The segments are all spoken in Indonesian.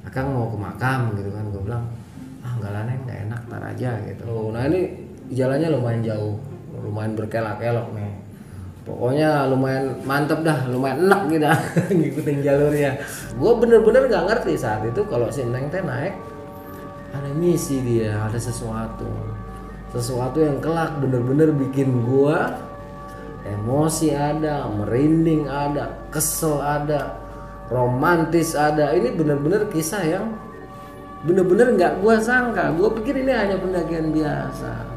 Akang mau ke makam gitu kan. Gue bilang enggak lah Neng, nggak enak, ntar aja gitu. Nah ini jalannya lumayan jauh, lumayan berkelok-kelok nih. Pokoknya lumayan mantep dah, lumayan enak gitu ngikutin jalurnya. Gue bener-bener nggak ngerti saat itu kalau si Neng teh naik ada misi, dia ada sesuatu yang kelak bener-bener bikin gue emosi ada, merinding ada, kesel ada, romantis ada. Ini bener-bener kisah yang bener-bener nggak gue sangka. Gue pikir ini hanya pendakian biasa.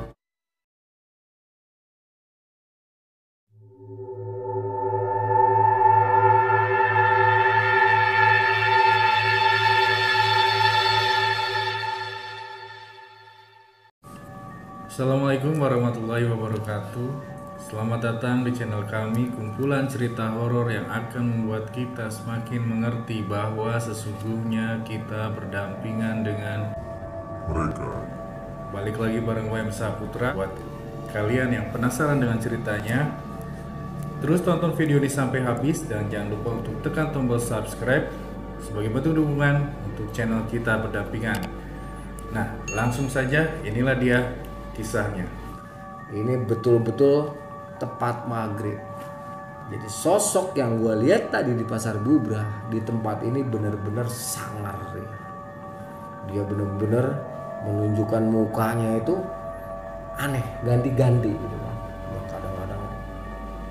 Assalamualaikum warahmatullahi wabarakatuh. Selamat datang di channel kami, kumpulan cerita horor yang akan membuat kita semakin mengerti bahwa sesungguhnya kita berdampingan dengan mereka. Balik lagi bareng WM Saputra. Buat kalian yang penasaran dengan ceritanya, terus tonton video ini sampai habis dan jangan lupa untuk tekan tombol subscribe sebagai bentuk dukungan untuk channel kita berdampingan. Nah, langsung saja, inilah dia kisahnya. Ini betul-betul tepat maghrib. Jadi sosok yang gue lihat tadi di pasar Bubrah di tempat ini benar-benar sangar ya. Dia benar-benar menunjukkan mukanya itu aneh, ganti-ganti gitu kan. Ya kadang-kadang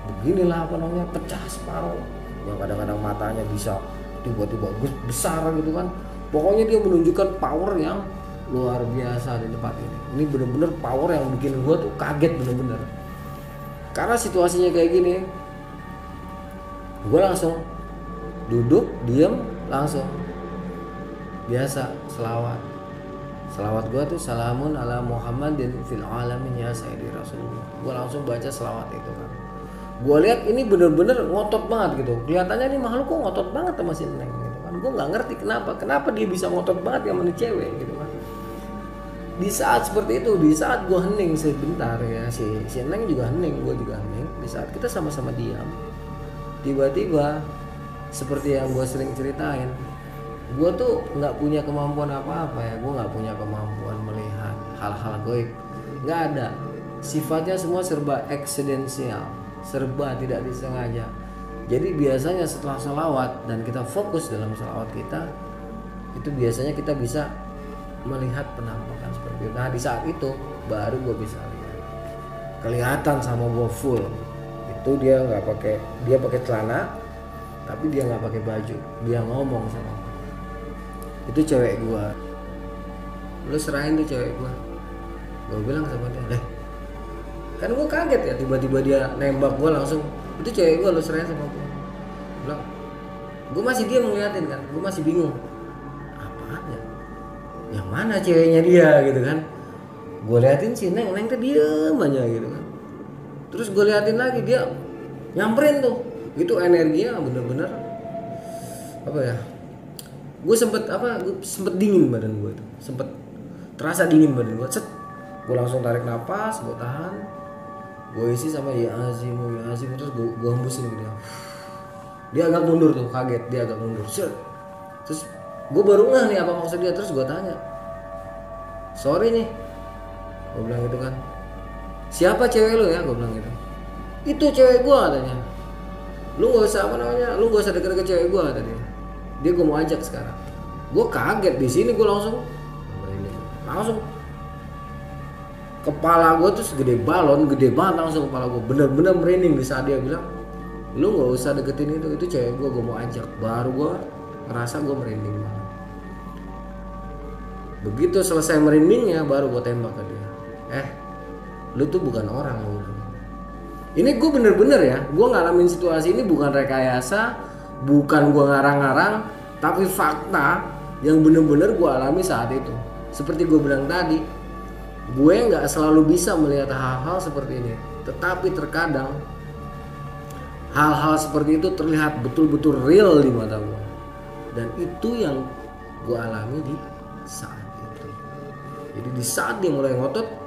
beginilah apa namanya, pecah separuh. Ya kadang-kadang matanya bisa tiba-tiba besar gitu kan. Pokoknya dia menunjukkan power yang luar biasa di tempat ini. Ini bener-bener power yang bikin gue tuh kaget bener-bener. Karena situasinya kayak gini, gue langsung duduk, diem, langsung biasa selawat gue tuh salamun ala Muhammadin fil alamin ya sayyidi Rasulullah. Gue langsung baca selawat itu kan. Gue lihat ini bener-bener ngotot banget gitu. Kelihatannya ini makhluk kok ngotot banget sama si Neng gitu kan. Gue nggak ngerti kenapa dia bisa ngotot banget sama nih cewek gitu kan. Di saat seperti itu, di saat gue hening sebentar ya, si Neng juga hening, gue juga hening. Di saat kita sama-sama diam, tiba-tiba seperti yang gue sering ceritain, gue tuh nggak punya kemampuan apa-apa ya, gue nggak punya kemampuan melihat hal-hal gaib, nggak ada. Sifatnya semua serba eksidensial, serba tidak disengaja. Jadi biasanya setelah salawat dan kita fokus dalam salawat kita, itu biasanya kita bisa melihat penampakan seperti itu. Nah di saat itu baru gue bisa lihat, kelihatan sama gue full. Itu dia nggak pakai, dia pakai celana, tapi dia nggak pakai baju. Dia ngomong sama gue, itu cewek gue, lu serahin tuh cewek gue. Gue bilang sama dia, kan gue kaget ya, tiba-tiba dia nembak gue langsung, itu cewek gue, lu serahin sama gue. Gue bilang, gue masih diam ngeliatin kan, gue masih bingung apaan ya, yang mana ceweknya dia gitu kan. Gue liatin si Neng tuh diem aja gitu kan. Terus gue liatin lagi, dia nyamperin tuh. Itu energinya bener-bener apa ya, gue sempet dingin badan gue tuh, sempet terasa dingin badan gue. Set, gue langsung tarik napas, gue tahan, gue isi sama ya azim, terus gue hembusin gitu. Dia agak mundur tuh, kaget, dia agak mundur. Set. Terus gue baru ngeh nih apa maksud dia. Terus gue tanya, sorry nih, gue bilang gitu kan, siapa cewek lu ya, gue bilang gitu. Itu cewek gue katanya. Lu nggak usah lu nggak usah deket-deket cewek gue tadi. Dia gue mau ajak sekarang. Gue kaget di sini, gue langsung kepala gue tuh segede balon, gede banget langsung kepala gue, bener-bener merinding di saat dia bilang, lu nggak usah deketin itu cewek gue mau ajak. Baru gue ngerasa gue merinding banget. Begitu selesai merindingnya baru gue tembak ke dia, lu tuh bukan orang lu. Ini gue bener-bener ya, gue ngalamin situasi ini bukan rekayasa, bukan gue ngarang-ngarang, tapi fakta yang bener-bener gue alami saat itu. Seperti gue bilang tadi, gue nggak selalu bisa melihat hal-hal seperti ini, tetapi terkadang hal-hal seperti itu terlihat betul-betul real di mata gue. Dan itu yang gue alami di saat itu. Jadi di saat dia mulai ngotot,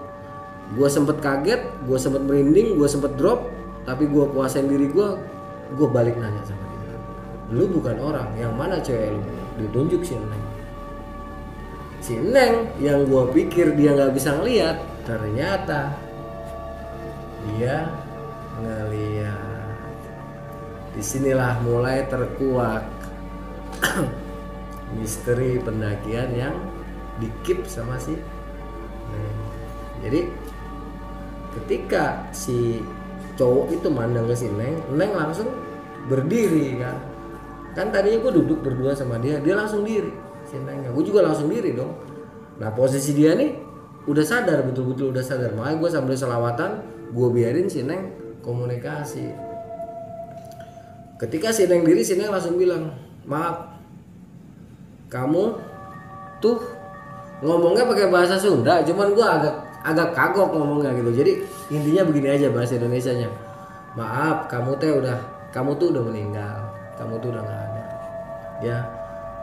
gue sempet kaget, gue sempet merinding, gue sempet drop, tapi gue kuasain diri gue balik nanya sama dia, lu bukan orang, yang mana cewek lu? Ditunjuk sih Neng. si Neng yang gue pikir dia nggak bisa ngeliat, ternyata dia ngeliat. Disinilah mulai terkuak misteri pendakian yang dikip sama si Neng. Jadi ketika si cowok itu mandang ke si Neng, Neng langsung berdiri kan. Kan tadinya gue duduk berdua sama dia langsung diri. Si Neng, gue juga langsung diri dong. Nah posisi dia nih udah sadar, betul-betul udah sadar. Makanya gue sambil selawatan, gue biarin si Neng komunikasi. Ketika si Neng diri, si Neng langsung bilang, maaf, kamu tuh ngomongnya pakai bahasa Sunda, cuman gue agak kagok ngomongnya gitu. Jadi intinya begini aja bahasa Indonesianya. Maaf, kamu tuh udah meninggal, kamu tuh udah nggak ada. Ya,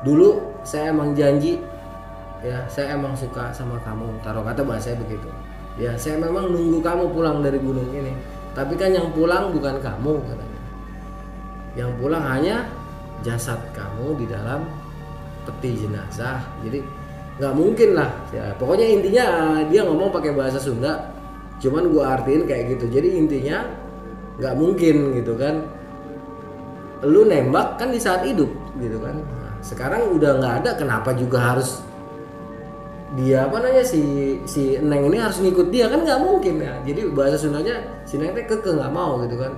dulu saya emang janji, ya saya emang suka sama kamu. Taruh kata bahasanya begitu. Ya, saya memang nunggu kamu pulang dari gunung ini. Tapi kan yang pulang bukan kamu katanya. Yang pulang hanya jasad kamu di dalam peti jenazah. Jadi nggak mungkin lah ya, pokoknya intinya dia ngomong pakai bahasa Sunda, cuman gua artiin kayak gitu. Jadi intinya nggak mungkin gitu kan, lu nembak kan di saat hidup gitu kan. Nah, sekarang udah nggak ada, kenapa juga harus dia si Neng ini harus ngikut dia, kan nggak mungkin ya. Jadi bahasa Sundanya si Neng teh kekeh nggak mau gitu kan.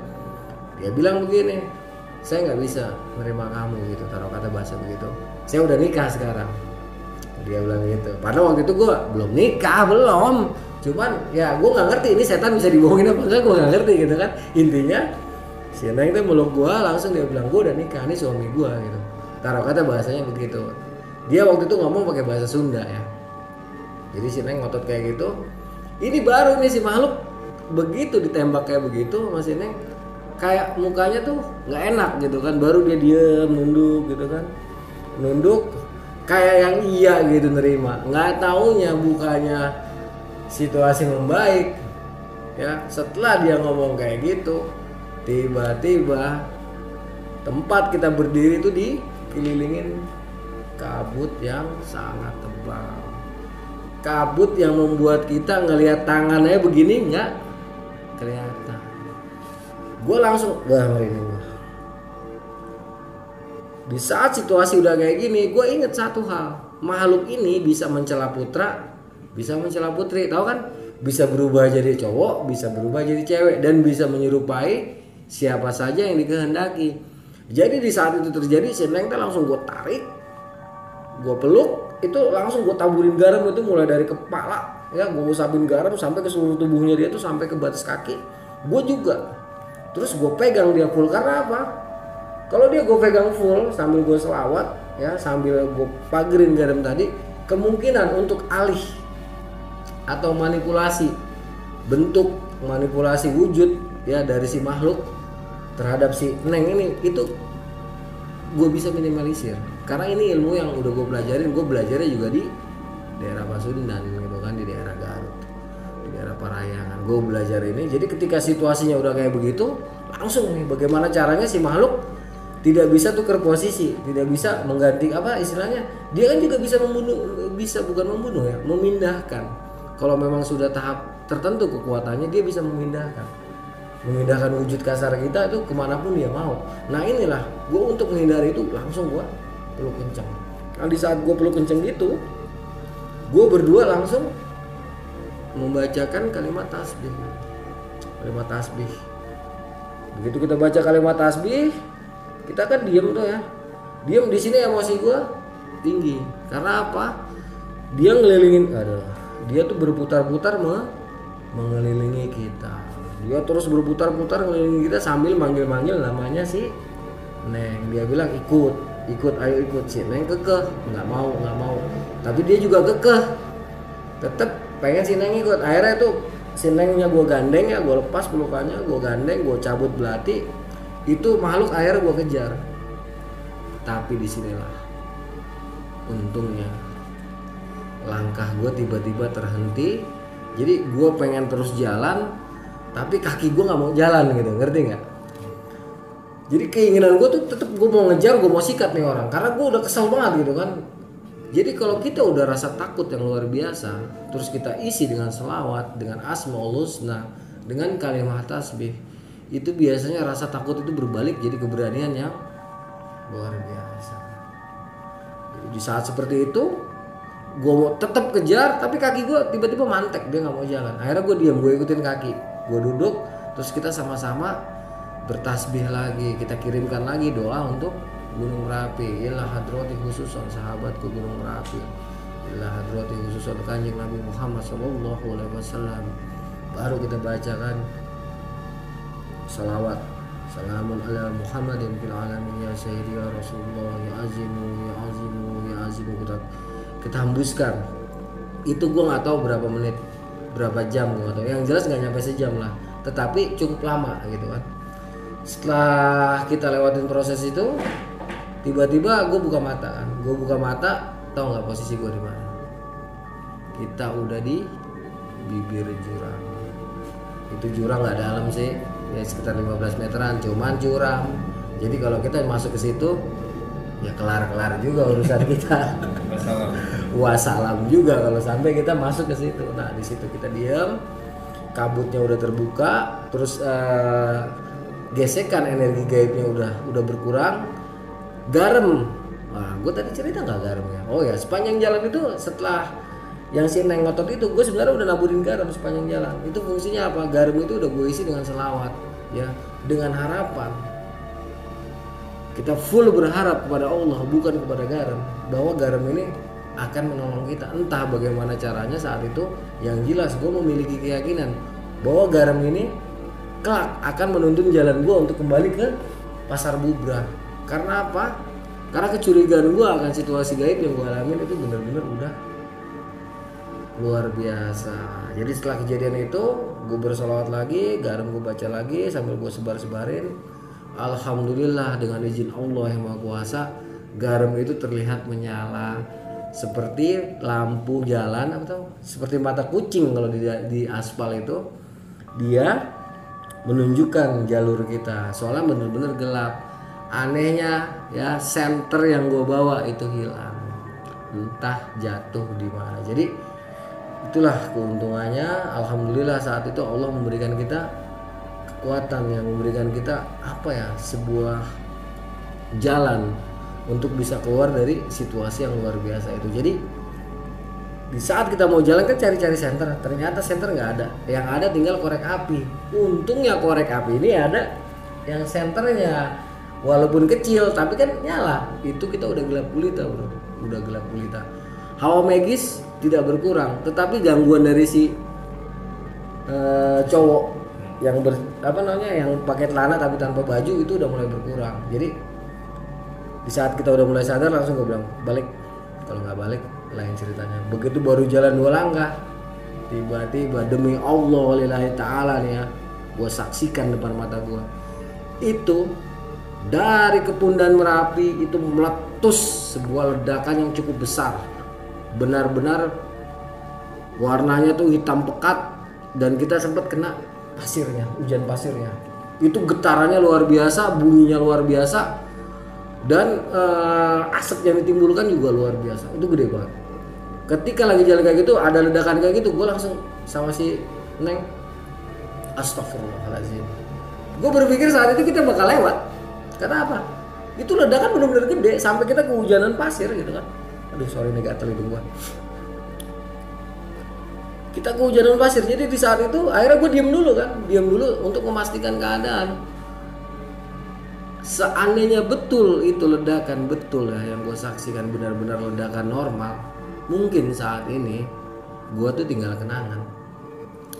Dia bilang begini, saya nggak bisa menerima kamu gitu, taruh kata bahasa begitu. Saya udah nikah sekarang, dia bilang gitu. Padahal waktu itu gue belum nikah, cuman ya gue nggak ngerti ini setan bisa dibohongin apa enggak, gue nggak ngerti gitu kan. Intinya si Neng itu meluk gue, langsung dia bilang gue udah nikah, ini suami gue gitu, taruh kata bahasanya begitu. Dia waktu itu ngomong pakai bahasa Sunda ya. Jadi si Neng ngotot kayak gitu. Ini baru nih si makhluk begitu ditembak kayak begitu, masih Neng kayak mukanya tuh nggak enak gitu kan. Baru dia diem nunduk gitu kan, nunduk kayak yang iya gitu nerima. Nggak taunya bukannya situasi membaik ya. Setelah dia ngomong kayak gitu, tiba-tiba tempat kita berdiri itu dikelilingin kabut yang sangat tebal. Kabut yang membuat kita ngelihat tangannya begini nggak kelihatan. Gue langsung merinding. Di saat situasi udah kayak gini, gue inget satu hal, makhluk ini bisa mencela putra, bisa mencela putri, tahu kan? Bisa berubah jadi cowok, bisa berubah jadi cewek, dan bisa menyerupai siapa saja yang dikehendaki. Jadi di saat itu terjadi, si Neng langsung gue tarik, gue peluk, itu langsung gue taburin garam, itu mulai dari kepala, ya gue usapin garam sampai ke seluruh tubuhnya dia tuh, sampai ke batas kaki. Gue juga, terus gue pegang dia full. Karena apa? Kalau dia gue pegang full sambil gue selawat ya, sambil gue pagerin garam tadi, kemungkinan untuk alih atau manipulasi bentuk, manipulasi wujud ya dari si makhluk terhadap si Neng ini, itu gue bisa minimalisir. Karena ini ilmu yang udah gue pelajarin, gue belajarnya juga di daerah Pasundan gitu kan, di daerah Garut, di daerah Parayangan. Gue belajar ini, jadi ketika situasinya udah kayak begitu, langsung nih bagaimana caranya si makhluk tidak bisa tukar posisi, tidak bisa mengganti apa istilahnya. Dia kan juga bisa membunuh, bisa bukan membunuh ya, memindahkan. Kalau memang sudah tahap tertentu kekuatannya, dia bisa memindahkan wujud kasar kita itu kemanapun dia mau. Nah inilah gue untuk menghindari itu, langsung gue peluk kenceng. Nah di saat gue peluk kenceng gitu, gue berdua langsung membacakan kalimat tasbih. Kalimat tasbih. Begitu kita baca kalimat tasbih, kita kan diem tuh ya. Diem di sini, emosi gue tinggi. Karena apa? Dia ngelilingin, dia tuh berputar-putar mengelilingi kita. Dia terus berputar-putar ngelilingi kita sambil manggil-manggil namanya si Neng. Dia bilang ikut, ayo ikut. Si Neng kekeh, nggak mau. Tapi dia juga kekeh, tetep pengen si Neng ikut. Akhirnya tuh si Nengnya gue gandeng ya, gue lepas pelukannya, gue gandeng, gue cabut belati. Itu makhluk akhirnya gue kejar. Tapi disinilah untungnya langkah gue tiba-tiba terhenti. Jadi gue pengen terus jalan, tapi kaki gue nggak mau jalan gitu, ngerti nggak? Jadi keinginan gue tuh tetap gue mau ngejar, gue mau sikat nih orang, karena gue udah kesel banget gitu kan. Jadi kalau kita udah rasa takut yang luar biasa, terus kita isi dengan selawat, dengan asmaul husna, dengan kalimat tasbih, itu biasanya rasa takut itu berbalik jadi keberanian yang luar biasa. Jadi di saat seperti itu, gue mau tetap kejar, tapi kaki gue tiba-tiba mantek, dia nggak mau jalan. Akhirnya gue diam, gue ikutin kaki, gue duduk, terus kita sama-sama bertasbih lagi, kita kirimkan lagi doa untuk Gunung Merapi. Ilah hadrati khususon sahabatku Gunung Merapi, ilah hadrati khususon kanjeng Nabi Muhammad SAW. Baru kita bacakan salawat, salamun ala Muhammadin fil alamin ya sayyidi ya Rasulullah ya azimu ya azimu ya azimu. Kita hembuskan. Itu gue nggak tahu berapa menit, berapa jam, gue nggak tahu. Yang jelas nggak nyampe sejam lah, tetapi cukup lama gitu kan. Setelah kita lewatin proses itu, tiba-tiba gue buka mata kan. Gue buka mata, tau nggak posisi gue di mana? Kita udah di bibir jurang. Itu jurang nggak dalam sih, ya sekitar 15 meteran, cuman curam. Jadi kalau kita masuk ke situ, ya kelar juga urusan kita. Wassalam juga kalau sampai kita masuk ke situ. Nah di situ kita diam, kabutnya udah terbuka, terus gesekan energi gaibnya udah berkurang. Garam, nah gue tadi cerita nggak garamnya? Oh ya, sepanjang jalan itu setelah yang si Neng ngotot itu, gue sebenarnya udah naburin garam sepanjang jalan. Itu fungsinya apa? Garam itu udah gue isi dengan selawat, ya, dengan harapan. Kita full berharap kepada Allah, bukan kepada garam, bahwa garam ini akan menolong kita. Entah bagaimana caranya saat itu, yang jelas gue memiliki keyakinan bahwa garam ini kelak akan menuntun jalan gue untuk kembali ke Pasar Bubrah. Karena apa? Karena kecurigaan gue akan situasi gaib yang gue alamin itu benar-benar udah luar biasa. Jadi setelah kejadian itu, gue bersolawat lagi, garam gue baca lagi sambil gue sebar-sebarin. Alhamdulillah dengan izin Allah yang Maha Kuasa, garam itu terlihat menyala seperti lampu jalan atau seperti mata kucing kalau di aspal itu, dia menunjukkan jalur kita. Soalnya benar-benar gelap. Anehnya ya, senter yang gue bawa itu hilang, entah jatuh di mana. Jadi itulah keuntungannya. Alhamdulillah saat itu Allah memberikan kita kekuatan, yang memberikan kita apa ya, sebuah jalan untuk bisa keluar dari situasi yang luar biasa itu. Jadi di saat kita mau jalan kan cari-cari senter, ternyata senter nggak ada. Yang ada tinggal korek api. Untungnya korek api ini ada yang senternya, walaupun kecil tapi kan nyala. Itu kita udah gelap gulita bro, udah gelap gulita. Hawa magis tidak berkurang, tetapi gangguan dari si cowok yang yang pakai celana tapi tanpa baju itu udah mulai berkurang. Jadi di saat kita udah mulai sadar, langsung gue bilang balik. Kalau nggak balik lain ceritanya. Begitu baru jalan 2 langkah, tiba-tiba demi Allah lillahi ta'ala nih ya, gue saksikan depan mata gue, itu dari Kepundan Merapi itu meletus sebuah ledakan yang cukup besar. Benar-benar warnanya tuh hitam pekat, dan kita sempat kena pasirnya, hujan pasirnya. Itu getarannya luar biasa, bunyinya luar biasa, dan asap yang ditimbulkan juga luar biasa. Itu gede banget. Ketika lagi jalan kayak gitu, ada ledakan kayak gitu, gue langsung sama si Neng, astagfirullahaladzim. Gue berpikir saat itu kita bakal lewat. Karena apa? Itu ledakan benar-benar gede sampai kita kehujanan pasir gitu kan. Aduh sorry nih gatel hidung gue. Kita kehujanan pasir. Jadi di saat itu akhirnya gue diam dulu kan, diam dulu untuk memastikan keadaan. Seandainya betul itu ledakan, betul ya yang gue saksikan benar-benar ledakan normal, mungkin saat ini gue tuh tinggal kenangan.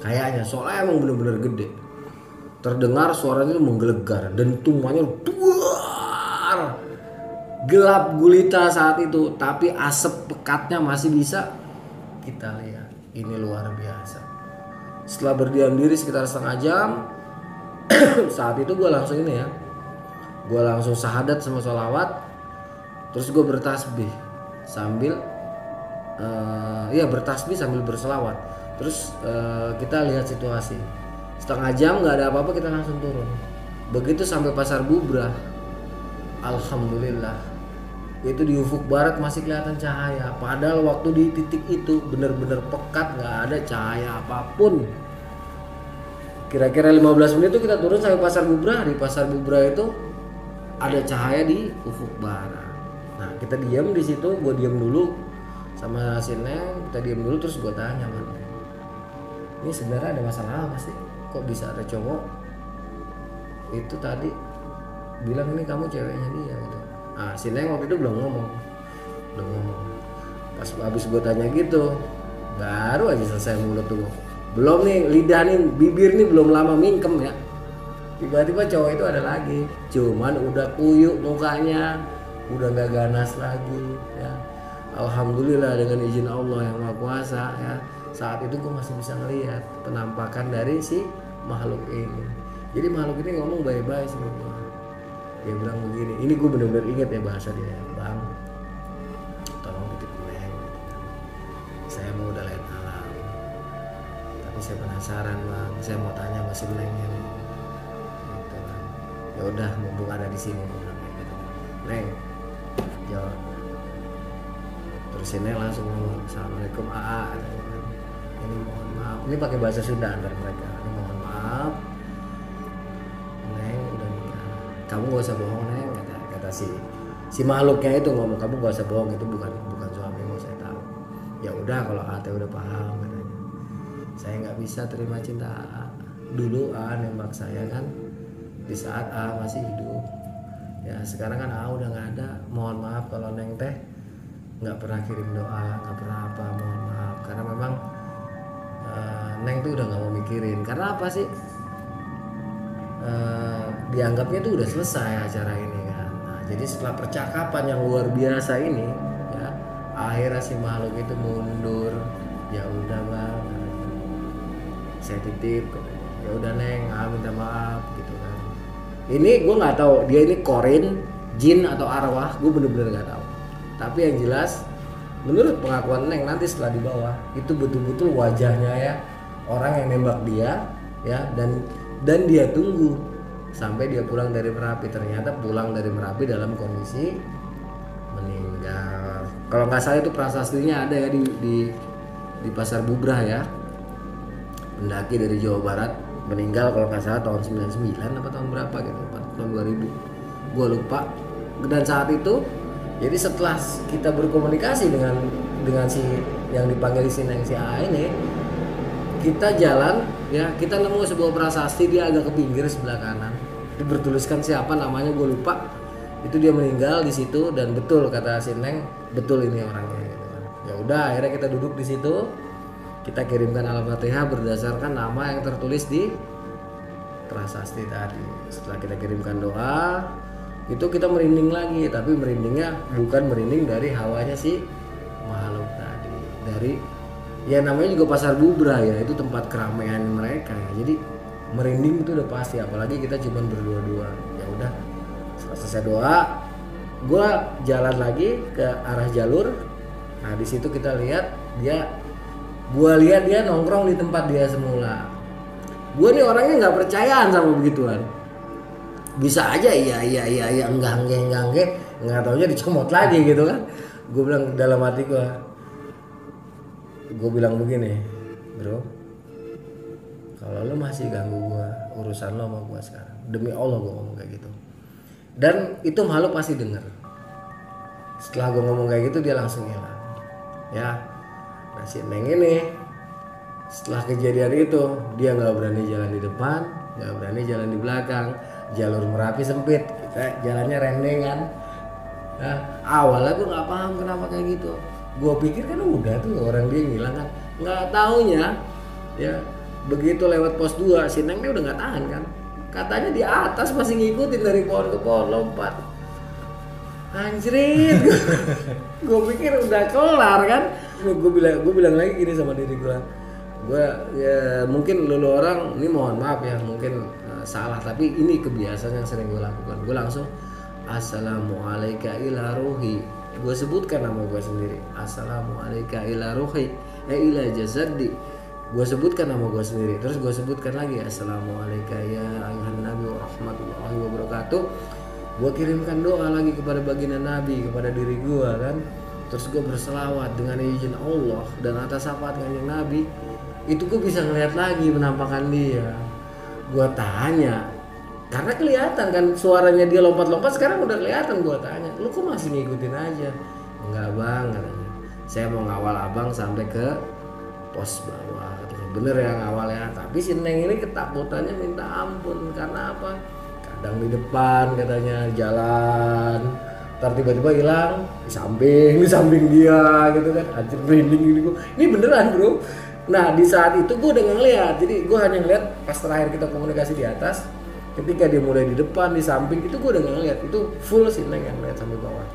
Kayaknya soalnya emang benar-benar gede. Terdengar suaranya itu menggelegar dan tumanya duar. Gelap gulita saat itu, tapi asap pekatnya masih bisa kita lihat. Ini luar biasa. Setelah berdiam diri sekitar setengah jam, saat itu gue langsung ini ya, gue langsung syahadat sama sholawat, terus gue bertasbih sambil bertasbih sambil berselawat. Terus kita lihat situasi. Setengah jam nggak ada apa-apa, kita langsung turun. Begitu sampai Pasar Bubrah, alhamdulillah itu di ufuk barat masih kelihatan cahaya, padahal waktu di titik itu benar-benar pekat, nggak ada cahaya apapun. Kira-kira 15 menit itu kita turun sampai Pasar Bubrah. Di Pasar Bubrah itu ada cahaya di ufuk barat. Nah kita diam di situ, gue diam dulu sama si Neng, kita diam dulu terus gue tanya, "Man, ini sebenarnya ada masalah apa sih? Kok bisa ada cowok itu tadi bilang ini kamu ceweknya dia gitu." Nah si Neng waktu itu belum ngomong. Pas habis gue tanya gitu, baru aja selesai mulut tuh, belum nih lidah nih, bibir nih belum lama mingkem ya, tiba-tiba cowok itu ada lagi, cuman udah kuyuk mukanya, udah gak ganas lagi ya. Alhamdulillah dengan izin Allah yang Maha Kuasa ya, saat itu gue masih bisa ngelihat penampakan dari si makhluk ini. Jadi makhluk ini ngomong bye-bye sama gue. Dia bilang begini, ini gue bener-bener inget ya bahasa dia, "Bang, tolong titip Neng, saya mau udah lihat alam, tapi saya penasaran Bang, saya mau tanya sama si Neng ya." Gitu kan. Ya udah, mumpung ada di sini, gitu. "Neng, jawab." Terus si Neng langsung ngomong, "Assalamualaikum AA." Ini mohon maaf, ini pakai bahasa Sunda antar mereka. "Ini mohon maaf, Neng udah nikah. Kamu gak usah bohong Neng," kata si makhluknya itu ngomong, "Kamu gak usah bohong, itu bukan suamimu, saya tahu." "Ya udah kalau Ate udah paham," katanya. "Saya nggak bisa terima cinta AA. Dulu AA nembak saya kan di saat AA masih hidup. Ya sekarang kan AA udah nggak ada. Mohon maaf kalau Neng teh nggak pernah kirim doa, nggak pernah apa, mohon maaf. Karena memang Neng tuh udah nggak mau mikirin. Karena apa sih? Dianggapnya tuh udah selesai acara ini kan." Nah, jadi setelah percakapan yang luar biasa ini ya, akhirnya si makhluk itu mundur. "Ya udah Bang, saya titip." "Ya udah Neng, minta maaf," gitu kan. Ini gue nggak tahu dia ini korin, jin atau arwah, gue bener-bener nggak tahu. Tapi yang jelas menurut pengakuan Neng nanti setelah di bawah itu betul-betul wajahnya ya orang yang nembak dia ya, dan dia tunggu sampai dia pulang dari Merapi. Ternyata pulang dari Merapi dalam kondisi meninggal. Kalau nggak salah itu prasastinya ada ya di Pasar Bubrah ya. Pendaki dari Jawa Barat meninggal kalau nggak salah tahun 99 apa tahun berapa gitu, tahun 2000. Gue lupa. Dan saat itu jadi setelah kita berkomunikasi dengan si yang dipanggil si Neng si A ini, kita jalan ya, kita nemu sebuah prasasti, dia agak ke pinggir sebelah kanan. Itu bertuliskan siapa namanya gue lupa. Itu dia meninggal di situ, dan betul kata si Neng, betul ini orangnya gitu kan. Ya udah akhirnya kita duduk di situ. Kita kirimkan Al-Fatihah berdasarkan nama yang tertulis di prasasti tadi. Setelah kita kirimkan doa, itu kita merinding lagi, tapi merindingnya bukan merinding dari hawanya si makhluk tadi. Dari ya namanya juga Pasar Bubrah ya, itu tempat keramaian mereka ya. Jadi merinding itu udah pasti, apalagi kita cuma berdua-dua. Ya udah, selesai doa, gue jalan lagi ke arah jalur. Nah di situ kita lihat gue lihat dia nongkrong di tempat dia semula. Gue nih orangnya nggak percayaan sama begituan. Bisa aja iya enggak nggak taunya dicomot lagi gitu kan. Gue bilang dalam hati gue bilang begini, "Bro, kalau lo masih ganggu gue, urusan lo sama gue sekarang." Demi Allah gue ngomong kayak gitu. Dan itu makhluk pasti denger. Setelah gue ngomong kayak gitu dia langsung hilang. Ya, nah si Neng ini setelah kejadian itu dia nggak berani jalan di depan, nggak berani jalan di belakang. Jalur Merapi sempit, kita jalannya rendengan. Nah, awalnya gue nggak paham kenapa kayak gitu. Gue pikir kan udah tuh orang dia ngilang kan. Nggak taunya ya begitu lewat pos 2 si Neng ini udah nggak tahan kan. Katanya di atas masih ngikutin dari pohon ke pohon, lompat. Anjrit. Gue pikir udah kelar kan. Gue bilang lagi gini sama diri gue ya mungkin lu orang ini mohon maaf ya mungkin salah, tapi ini kebiasaan yang sering gue lakukan. Gue langsung assalamualaikum ila ruhi, gue sebutkan nama gue sendiri, assalamualaikum ila ruhi ila jazadi, gue sebutkan nama gue sendiri. Terus gue sebutkan lagi assalamualaikum ya ayuhan nabi wa rahmatullahi wa barakatuh. Gue kirimkan doa lagi kepada baginda Nabi, kepada diri gue kan. Terus gue berselawat dengan izin Allah dan atas syafaat kanjeng Nabi. Itu gue bisa ngeliat lagi penampakan dia. Gue tanya, karena kelihatan kan suaranya dia lompat-lompat, sekarang udah kelihatan. Gue tanya, lu kok masih ngikutin aja? Enggak bang, katanya, saya mau ngawal abang sampai ke pos bawah, katanya. Bener ya ngawal ya, tapi si Neng ini ketakutannya minta ampun. Karena apa? Kadang di depan katanya jalan, ntar tiba-tiba hilang di samping dia gitu kan. Anjir, merinding gini gue. Ini beneran bro. Nah di saat itu gue udah ngeliat, jadi gue hanya ngeliat pas terakhir kita komunikasi di atas. Ketika dia mulai di depan, di samping, itu gue udah ngeliat. Itu full si Neng yang ngeliat sampai bawah.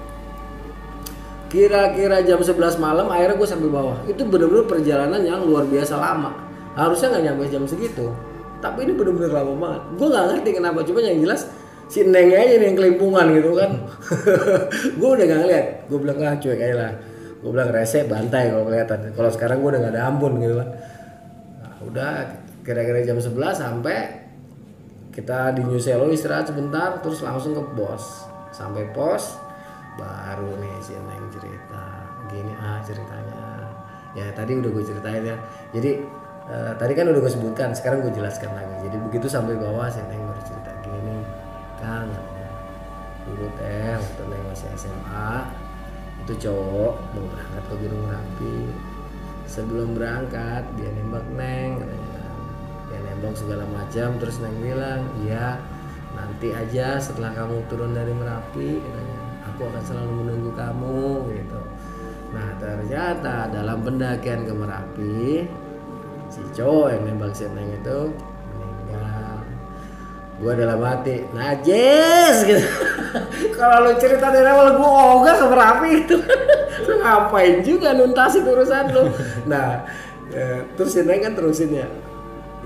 Kira-kira jam 11 malam akhirnya gue sampai bawah. Itu bener-bener perjalanan yang luar biasa lama. Harusnya gak nyampe jam segitu, tapi ini bener-bener lama banget. Gue gak ngerti kenapa, cuma yang jelas si Nengnya aja nih yang kelimpungan gitu kan. Gue udah gak ngeliat. Gue bilang cuek aja lah. Gue bilang rese bantai kalau kelihatan. Kalau sekarang gue udah gak ada ampun gitu kan. Nah, udah kira-kira jam 11 sampai kita di New Selo istirahat sebentar, terus langsung ke pos. Sampai pos baru nih si Neng cerita gini ceritanya. Ya tadi udah gue ceritain ya. Jadi tadi kan udah gue sebutkan, sekarang gue jelaskan lagi. Jadi begitu sampai bawah si Neng baru cerita gini, Kang, dulu waktu Neng masih SMA, itu cowok mau berangkat ke Gunung Merapi. Sebelum berangkat dia nembak Neng, katanya. Dia nembak segala macam, terus Neng bilang, iya nanti aja setelah kamu turun dari Merapi, katanya, aku akan selalu menunggu kamu gitu. Nah ternyata dalam pendakian ke Merapi, si cowok yang nembak si Neng itu meninggal. Gue dalam hati najis gitu. Kalau lu cerita dari awal gue ogah ke Merapi itu. Lu ngapain juga nuntasin urusan lu. Nah terus si Neng kan terusin ya,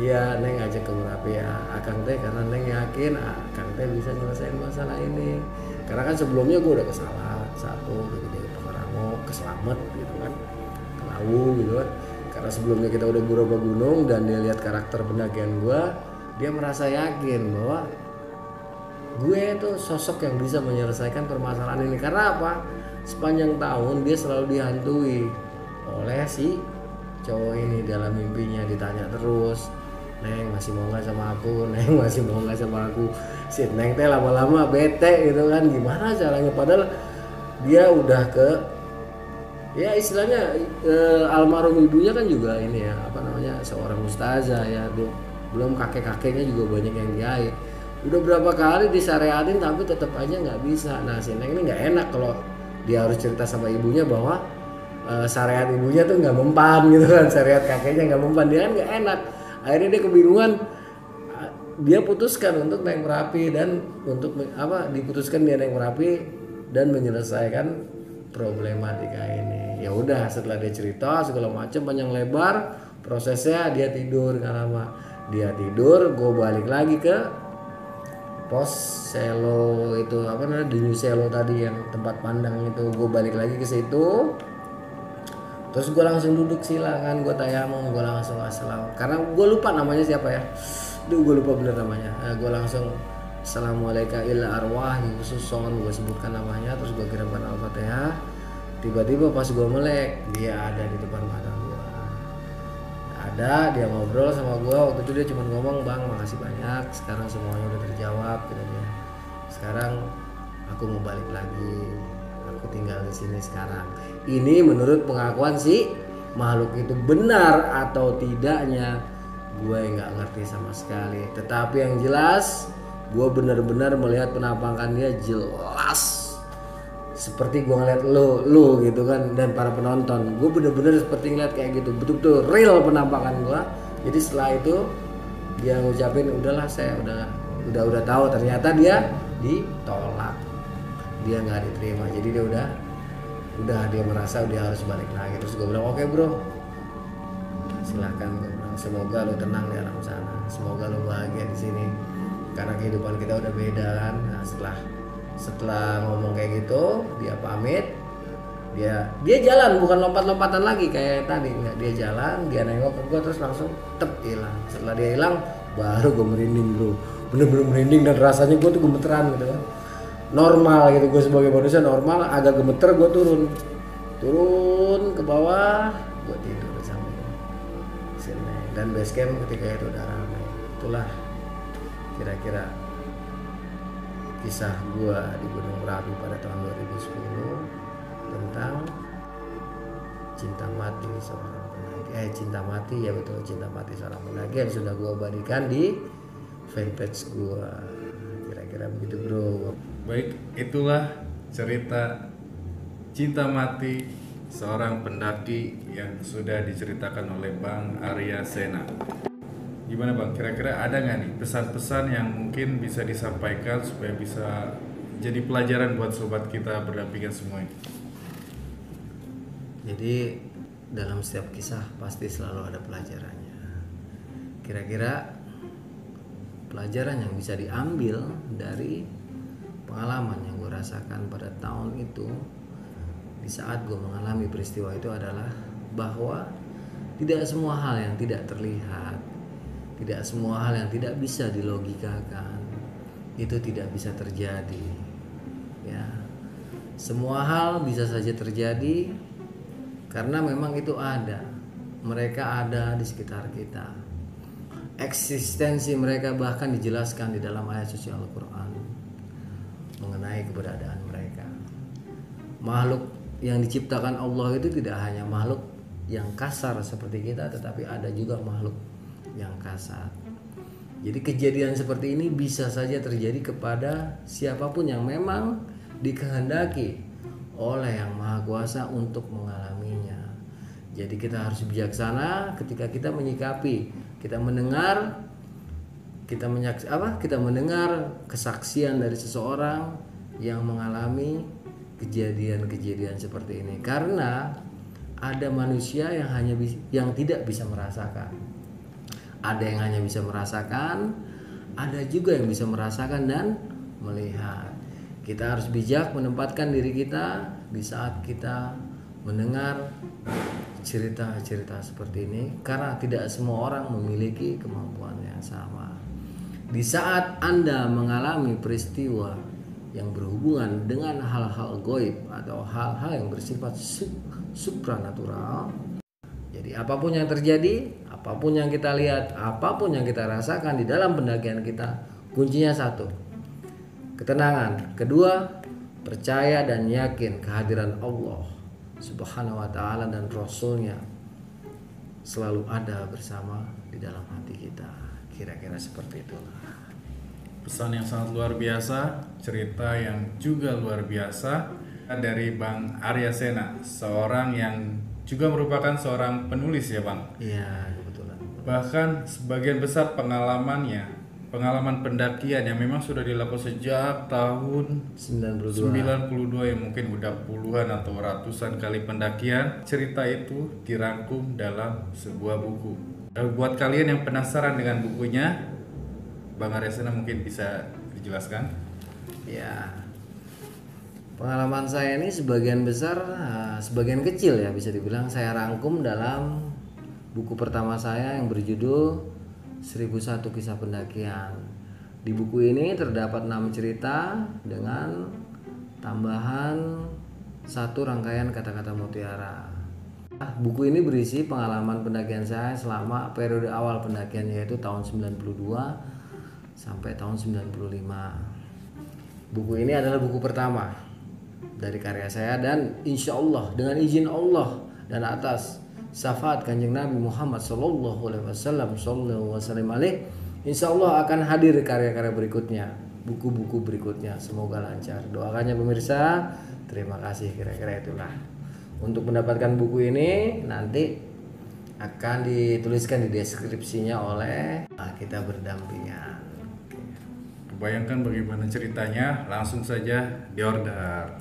iya Neng ngajak ke Merapi ya Akang teh, karena Neng yakin Akang teh bisa nyelesain masalah ini. Karena kan sebelumnya gue udah kesalah satu, gitu dari Pekarango ke Slamet gitu kan, ke Lawu gitu kan. Karena sebelumnya kita udah beberapa gunung dan dia lihat karakter pendakian gue, dia merasa yakin bahwa gue itu sosok yang bisa menyelesaikan permasalahan ini. Karena apa? Sepanjang tahun dia selalu dihantui oleh si cowok ini. Dalam mimpinya ditanya terus, Neng masih mau nggak sama aku? Neng masih mau nggak sama aku? Si Neng teh lama-lama bete gitu kan, gimana caranya? Padahal dia udah ke, ya istilahnya almarhum ibunya kan juga ini ya, apa namanya, seorang ustazah ya. Belum kakek-kakeknya juga banyak yang diait. Udah berapa kali disyariatin tapi tetap aja nggak bisa. Nah si Neng ini nggak enak kalau dia harus cerita sama ibunya bahwa syariat ibunya tuh nggak mempan gitu kan, syariat kakeknya nggak mempan. Dia kan nggak enak. Akhirnya dia kebingungan. Dia putuskan untuk naik Merapi dan untuk diputuskan dia naik Merapi dan menyelesaikan problematika ini. Ya udah, setelah dia cerita segala macam panjang lebar prosesnya, dia tidur nggak lama. Dia tidur, gue balik lagi ke pos Selo itu, apa namanya, di New Selo tadi yang tempat pandang itu. Gue balik lagi ke situ. Terus gue langsung duduk sila kan, gue tayamum, gue langsung assalam. Karena gue lupa namanya siapa ya. Gue lupa bener namanya. Gue langsung assalamualaikum ila arwahi khususon, gue sebutkan namanya, terus gue kirimkan al-fatihah. Tiba-tiba pas gue melek, dia ada di depan mata gue. Ada, dia ngobrol sama gue. Waktu itu dia cuma ngomong, Bang makasih banyak, sekarang semuanya udah terjawab gitu dia. Sekarang aku mau balik lagi, aku tinggal di sini sekarang. Ini menurut pengakuan si makhluk itu, benar atau tidaknya gue nggak ngerti sama sekali. Tetapi yang jelas gue benar-benar melihat penampakan dia jelas seperti gue ngeliat lo gitu kan, dan para penonton. Gue bener-bener seperti ngeliat kayak gitu, betul-betul real penampakan gue. Jadi setelah itu dia ngucapin, udahlah saya udah tahu. Ternyata dia ditolak, dia nggak diterima. Jadi dia udah dia merasa dia harus balik lagi. Terus gue bilang oke bro, silakan. Gue bilang semoga lo tenang di alam sana, semoga lo bahagia di sini, karena kehidupan kita udah beda kan. Nah, setelah ngomong kayak gitu, dia pamit, dia jalan, bukan lompat-lompatan lagi kayak tadi. Enggak, dia jalan, dia nengok ke gue, terus langsung hilang. Setelah dia hilang baru gue merinding bro, bener-bener merinding, dan rasanya gue tuh gemeteran gitu kan. normal gitu, gue sebagai manusia normal agak gemeter, gue turun ke bawah, gue tidur sampai sini. Dan base camp ketika itu udah ramai. Itulah kira-kira kisah gue di Gunung Merapi pada tahun 2010 tentang cinta mati seorang pendaki. Cinta mati, ya betul, cinta mati seorang pendaki yang sudah gue bagikan di fanpage gue. Kira-kira begitu bro. Baik, itulah cerita cinta mati seorang pendaki yang sudah diceritakan oleh Bang Arya Sena. Gimana Bang, kira-kira ada nggak nih pesan-pesan yang mungkin bisa disampaikan supaya bisa jadi pelajaran buat sobat kita berdampingan semua ini? Jadi dalam setiap kisah pasti selalu ada pelajarannya. Kira-kira pelajaran yang bisa diambil dari pengalaman yang gue rasakan pada tahun itu, di saat gue mengalami peristiwa itu, adalah bahwa tidak semua hal yang tidak terlihat, tidak semua hal yang tidak bisa dilogikakan itu tidak bisa terjadi. Ya, semua hal bisa saja terjadi karena memang itu ada. Mereka ada di sekitar kita. Eksistensi mereka bahkan dijelaskan di dalam ayat suci Al-Quran mengenai keberadaan mereka. Makhluk yang diciptakan Allah itu tidak hanya makhluk yang kasar seperti kita, tetapi ada juga makhluk yang kasar. Jadi kejadian seperti ini bisa saja terjadi kepada siapapun yang memang dikehendaki oleh Yang Maha Kuasa untuk mengalaminya. Jadi kita harus bijaksana ketika kita menyikapi, kita mendengar kesaksian dari seseorang yang mengalami kejadian-kejadian seperti ini, karena ada manusia yang tidak bisa merasakan. Ada yang hanya bisa merasakan, ada juga yang bisa merasakan dan melihat. Kita harus bijak menempatkan diri kita di saat kita mendengar cerita-cerita seperti ini, karena tidak semua orang memiliki kemampuan yang sama. Di saat Anda mengalami peristiwa yang berhubungan dengan hal-hal goib atau hal-hal yang bersifat supranatural, jadi apapun yang terjadi, apapun yang kita lihat, apapun yang kita rasakan di dalam pendakian kita, kuncinya satu, ketenangan. Kedua, percaya dan yakin kehadiran Allah Subhanahu wa ta'ala dan Rasulnya selalu ada bersama di dalam hati kita. Kira-kira seperti itulah. Pesan yang sangat luar biasa, cerita yang juga luar biasa dari Bang Arya Sena, seorang yang juga merupakan seorang penulis ya Bang. Iya, kebetulan. Bahkan sebagian besar pengalaman pendakian yang memang sudah dilakukan sejak tahun 92 yang mungkin udah puluhan atau ratusan kali pendakian, cerita itu dirangkum dalam sebuah buku. Buat kalian yang penasaran dengan bukunya, Bang Arya Sena mungkin bisa dijelaskan? Ya, pengalaman saya ini sebagian kecil ya bisa dibilang saya rangkum dalam buku pertama saya yang berjudul 1001 Kisah Pendakian. Di buku ini terdapat 6 cerita dengan tambahan 1 rangkaian kata-kata mutiara. Buku ini berisi pengalaman pendakian saya selama periode awal pendakian, yaitu tahun 92 sampai tahun 95. Buku ini adalah buku pertama dari karya saya, dan insya Allah dengan izin Allah dan atas syafaat Kanjeng Nabi Muhammad sallallahu alaihi wasallam, insya Allah akan hadir karya-karya berikutnya, buku-buku berikutnya. Semoga lancar, doakannya pemirsa. Terima kasih. Kira-kira itulah. Untuk mendapatkan buku ini nanti akan dituliskan di deskripsinya oleh kita berdampingan. Bayangkan bagaimana ceritanya, langsung saja diorder.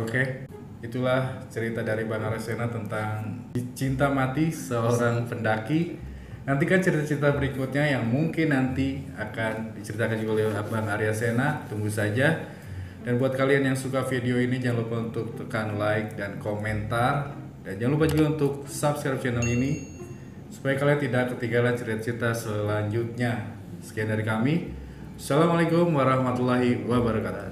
Oke. Itulah cerita dari Bang Arya Sena tentang cinta mati seorang pendaki. Nantikan cerita-cerita berikutnya yang mungkin nanti akan diceritakan juga oleh Bang Arya Sena. Tunggu saja. Dan buat kalian yang suka video ini, jangan lupa untuk tekan like dan komentar. Dan jangan lupa juga untuk subscribe channel ini supaya kalian tidak ketinggalan cerita-cerita selanjutnya. Sekian dari kami. Assalamualaikum warahmatullahi wabarakatuh.